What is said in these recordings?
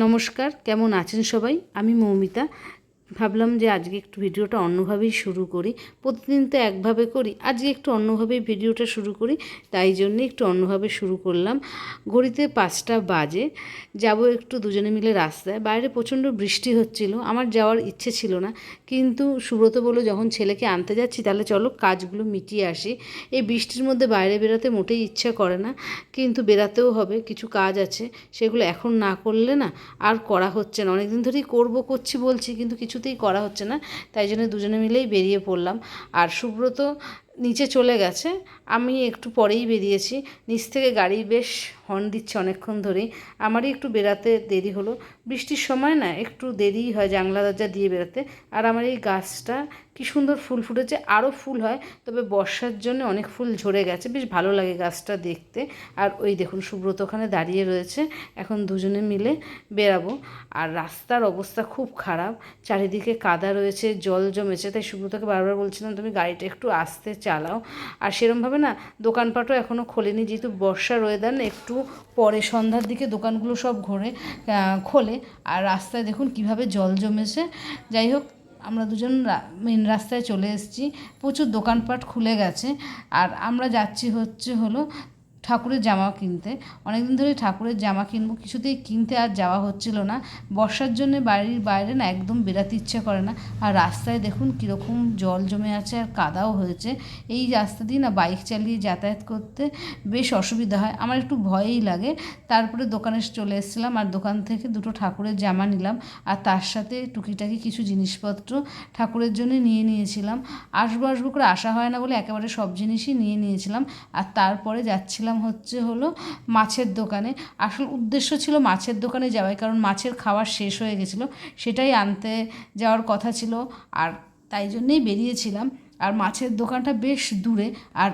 নমস্কার, কেমন আছেন সবাই? আমি মৌমিতা। ভাবলাম যে আজকে একটু ভিডিওটা অন্যভাবেই শুরু করি। প্রতিদিন তো একভাবে করি, আজকে একটু অন্যভাবেই ভিডিওটা শুরু করি, তাই জন্যে একটু অন্যভাবে শুরু করলাম। ঘড়িতে 5টা বাজে, যাব একটু দুজনে মিলে রাস্তায়। বাইরে প্রচণ্ড বৃষ্টি হচ্ছিল, আমার যাওয়ার ইচ্ছে ছিল না, কিন্তু সুব্রত বলল যখন ছেলেকে আনতে যাচ্ছি তাহলে চলো কাজগুলো মিটিয়ে আসি। এই বৃষ্টির মধ্যে বাইরে বেরোতে মোটেই ইচ্ছা করে না, কিন্তু বেরাতেও হবে, কিছু কাজ আছে, সেগুলো এখন না করলে না আর করা হচ্ছে না। অনেক দিন ধরেই করছি বলছি, কিন্তু কিছুতেই করা হচ্ছে না, তাই জন্য দুজনে মিলেই বেরিয়ে পড়লাম। আর সুব্রত নিচে চলে গেছে, আমি একটু পরেই বেরিয়েছি। নিচ থেকে গাড়ি বেশ হর্ন দিচ্ছে অনেকক্ষণ ধরেই। আমারই একটু বেরাতে দেরি হলো, বৃষ্টির সময় না একটু দেরিই হয় জানলা দরজা দিয়ে বেরোতে। আর আমার এই গাছটা কি সুন্দর ফুল ফুটেছে, আরও ফুল হয়, তবে বর্ষার জন্য অনেক ফুল ঝরে গেছে, বেশ ভালো লাগে গাছটা দেখতে। আর ওই দেখুন সুব্রত ওখানে দাঁড়িয়ে রয়েছে, এখন দুজনে মিলে বেরাবো। আর রাস্তার অবস্থা খুব খারাপ, চারিদিকে কাদা রয়েছে, জল জমেছে, তাই সুব্রতকে বারবার বলছিলাম তুমি গাড়িটা একটু আস্তে চালাও। আর সেরমভাবে না দোকানপাটও এখনও খোলেনি, যেহেতু বর্ষার ওয়েদার না, একটু পরে সন্ধ্যার দিকে দোকানগুলো সব খোলে। আর রাস্তায় দেখুন কিভাবে জল জমেছে। যাই হোক, আমরা দুজন মেন রাস্তায় চলে এসেছি, প্রচুর দোকানপাট খুলে গেছে। আর আমরা যাচ্ছি হলো ঠাকুরের জামা কিনতে। অনেকদিন ধরে ঠাকুরের জামা কিনবো, কিছুতেই কিনতে আর যাওয়া হচ্ছিল না। বর্ষার জন্য বাড়ির বাইরে না একদম বেরাতে ইচ্ছে করে না। আর রাস্তায় দেখুন কীরকম জল জমে আছে আর কাদাও হয়েছে। এই রাস্তা দিয়ে না বাইক চালিয়ে যাতায়াত করতে বেশ অসুবিধা হয়, আমার একটু ভয়ই লাগে। তারপরে দোকানে চলে এসেছিলাম, আর দোকান থেকে দুটো ঠাকুরের জামা নিলাম, আর তার সাথে টুকিটাকি কিছু জিনিসপত্র ঠাকুরের জন্য নিয়ে নিয়েছিলাম। আসবো করে আসা হয় না বলে একেবারে সব জিনিসই নিয়ে নিয়েছিলাম। আর তারপরে যাচ্ছিলাম হলো মাছের দোকানে। আসল উদ্দেশ্য ছিল মাছের দোকানে যাওয়াই, কারণ মাছের খাবার শেষ হয়ে গেছিলো, সেটাই আনতে যাওয়ার কথা ছিল, আর তাই জন্যেই বেরিয়েছিলাম। আর মাছের দোকানটা বেশ দূরে, আর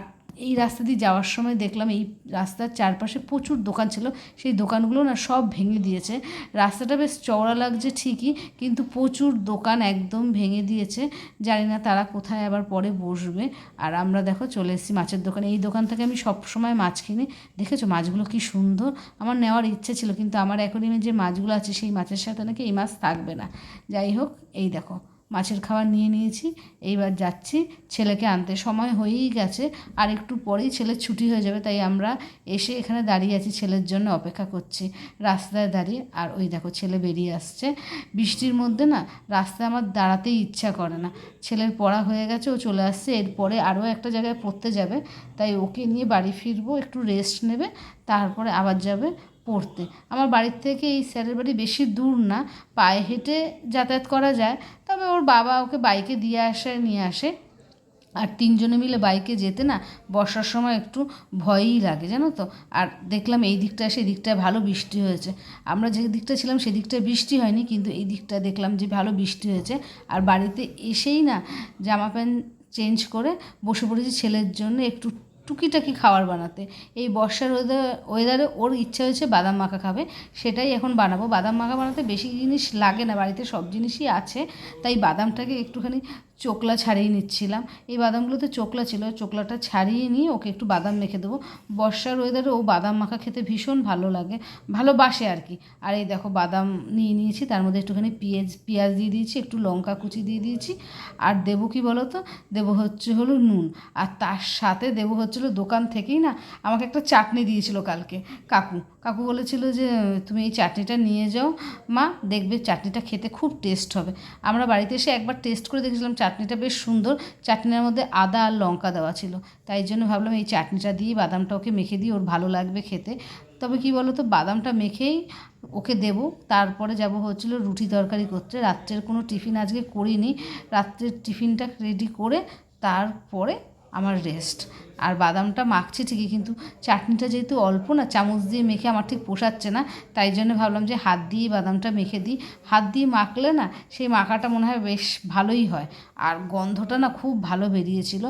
এই রাস্তা দিয়ে যাওয়ার সময় দেখলাম এই রাস্তার চারপাশে প্রচুর দোকান ছিল, সেই দোকানগুলো না সব ভেঙে দিয়েছে। রাস্তাটা বেশ চওড়া লাগছে ঠিকই, কিন্তু প্রচুর দোকান একদম ভেঙে দিয়েছে, জানি না তারা কোথায় আবার পরে বসবে। আর আমরা দেখো চলে এসেছি মাছের দোকানে। এই দোকান থেকে আমি সব সময় মাছ কিনি, দেখেছো মাছগুলো কি সুন্দর। আমার নেওয়ার ইচ্ছে ছিল, কিন্তু আমার অ্যাকোয়ারিয়ামে যে মাছগুলো আছে সেই মাছের সাথে নাকি এই মাছ থাকবে না। যাই হোক, এই দেখো মাছের খাবার নিয়ে নিয়েছি, এইবার যাচ্ছি ছেলেকে আনতে। সময় হয়েই গেছে, আর একটু পরেই ছেলের ছুটি হয়ে যাবে, তাই আমরা এসে এখানে দাঁড়িয়ে আছি, ছেলের জন্য অপেক্ষা করছি রাস্তায় দাঁড়িয়ে। আর ওই দেখো ছেলে বেরিয়ে আসছে। বৃষ্টির মধ্যে না রাস্তায় আমার দাঁড়াতেই ইচ্ছা করে না। ছেলের পড়া হয়ে গেছে, ও চলে আসছে, এরপরে আরও একটা জায়গায় পড়তে যাবে, তাই ওকে নিয়ে বাড়ি ফিরবো, একটু রেস্ট নেবে, তারপরে আবার যাবে পড়তে। আমার বাড়ির থেকে এই স্যারের বাড়ি বেশি দূর না, পায়ে হেঁটে যাতায়াত করা যায়, তবে ওর বাবা ওকে বাইকে নিয়ে আসে। আর তিনজনে মিলে বাইকে যেতে না বর্ষার সময় একটু ভয়ই লাগে, জানো তো। আর দেখলাম এই দিকটায় সেই দিকটায় ভালো বৃষ্টি হয়েছে। আমরা যে দিকটা ছিলাম সেদিকটায় বৃষ্টি হয়নি, কিন্তু এই দিকটা দেখলাম যে ভালো বৃষ্টি হয়েছে। আর বাড়িতে এসেই না জামা প্যান্ট চেঞ্জ করে বসে পড়েছি ছেলের জন্য একটু টুকিটাকি খাবার বানাতে। এই বর্ষার ওয়েদারে ওর ইচ্ছা হয়েছে বাদাম মাখা খাবে, সেটাই এখন বানাবো। বাদাম মাখা বানাতে বেশি জিনিস লাগে না, বাড়িতে সব জিনিসই আছে, তাই বাদামটাকে একটুখানি চোকলা ছাড়িয়ে নিচ্ছিলাম। এই বাদামগুলোতে চোকলা ছিল, চোকলাটা ছাড়িয়ে নিয়ে ওকে একটু বাদাম মেখে দেবো। বর্ষার ওয়েদারে ও বাদাম মাখা খেতে ভীষণ ভালো লাগে, ভালোবাসে আর কি। আর এই দেখো বাদাম নিয়ে নিয়েছি, তার মধ্যে একটুখানি পেঁয়াজ দিয়ে দিয়েছি, একটু লঙ্কা কুচি দিয়ে দিয়েছি। আর দেবো কি বলো তো, দেবো হলো নুন। আর তার সাথে দেবো হচ্ছিলো দোকান থেকেই না আমাকে একটা চাটনি দিয়েছিল কালকে কাকু বলেছিল যে তুমি এই চাটনিটা নিয়ে যাও মা, দেখবে চাটনিটা খেতে খুব টেস্ট হবে। আমরা বাড়িতে এসে একবার টেস্ট করে দেখেছিলাম, চাটনিটা বেশ সুন্দর। চাটনির মধ্যে আদা আর লঙ্কা দেওয়া ছিল, তাই জন্য ভাবলাম এই চাটনিটা দিয়ে বাদামটা ওকে মেখে দিই, ওর ভালো লাগবে খেতে। তবে কি বলো তো, বাদামটা মেখেই ওকে দেবো, তারপরে যাব হচ্ছিলো রুটি তরকারি করতে। রাত্রের কোনো টিফিন আজকে করিনি, রাত্রের টিফিনটা রেডি করে তারপরে আমার রেস্ট। আর বাদামটা মাখছি ঠিকই, কিন্তু চাটনিটা যেহেতু অল্প না, চামচ দিয়ে মেখে আমার ঠিক পোষাচ্ছে না, তাই জন্য ভাবলাম যে হাত দিয়েই বাদামটা মেখে দিই। হাত দিয়ে মাখলে না সেই মাখাটা মনে হয় বেশ ভালোই হয়, আর গন্ধটা না খুব ভালো বেরিয়েছিল।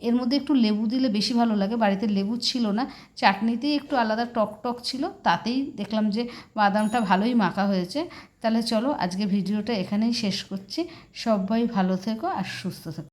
এর মধ্যে একটু লেবু দিলে বেশি ভালো লাগে, বাড়িতে লেবু ছিল না, চাটনিতেই একটু আলাদা টক ছিল, তাতেই দেখলাম যে বাদামটা ভালোই মাখা হয়েছে। তাহলে চলো আজকে ভিডিওটা এখানেই শেষ করছি। সবাই ভালো থেকো আর সুস্থ থেকো।